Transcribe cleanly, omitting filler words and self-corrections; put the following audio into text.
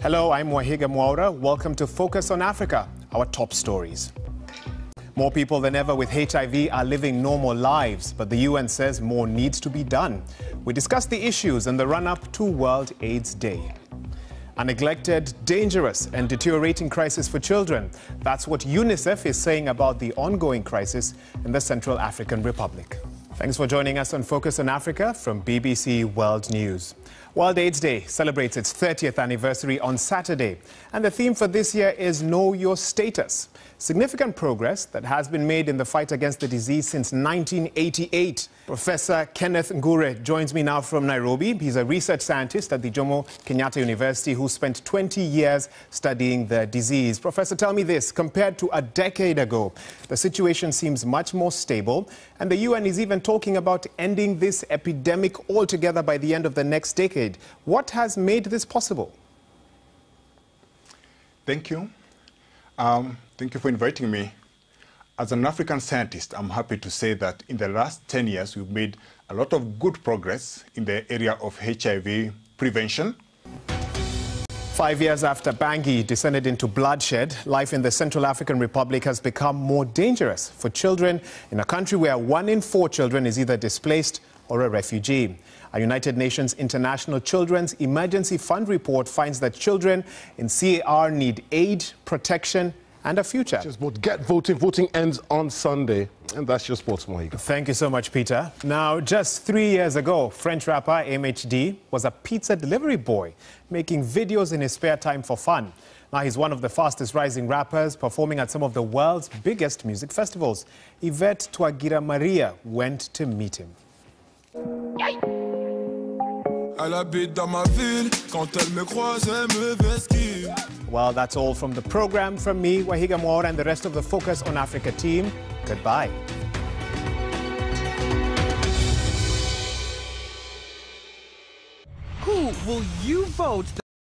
Hello, I'm Waihiga Mwaura. Welcome to Focus on Africa, our top stories. More people than ever with HIV are living normal lives, but the UN says more needs to be done. We discuss the issues in the run-up to World AIDS Day. A neglected, dangerous and deteriorating crisis for children. That's what UNICEF is saying about the ongoing crisis in the Central African Republic. Thanks for joining us on Focus on Africa from BBC World News. World AIDS Day celebrates its 30th anniversary on Saturday, and the theme for this year is Know Your Status. Significant progress that has been made in the fight against the disease since 1988. Professor Kenneth Ngure joins me now from Nairobi. He's a research scientist at the Jomo Kenyatta University who spent 20 years studying the disease. Professor, tell me this, compared to a decade ago, the situation seems much more stable, and the UN is even talking about ending this epidemic altogether by the end of the next decade. What has made this possible? Thank you. Thank you for inviting me. As an African scientist, I'm happy to say that in the last 10 years, we've made a lot of good progress in the area of HIV prevention. 5 years after Bangui descended into bloodshed, life in the Central African Republic has become more dangerous for children in a country where 1 in 4 children is either displaced or a refugee. A United Nations International Children's Emergency Fund report finds that children in CAR need aid, protection, and a future. Get voting. Voting ends on Sunday. And that's your sports, Waihiga. Thank you so much, Peter. Now, just 3 years ago, French rapper MHD was a pizza delivery boy, making videos in his spare time for fun. Now, he's one of the fastest rising rappers, performing at some of the world's biggest music festivals. Yvette Twagira Maria went to meet him. Well, that's all from the program. From me, Waihiga Mwaura, and the rest of the Focus on Africa team. Goodbye. Who will you vote?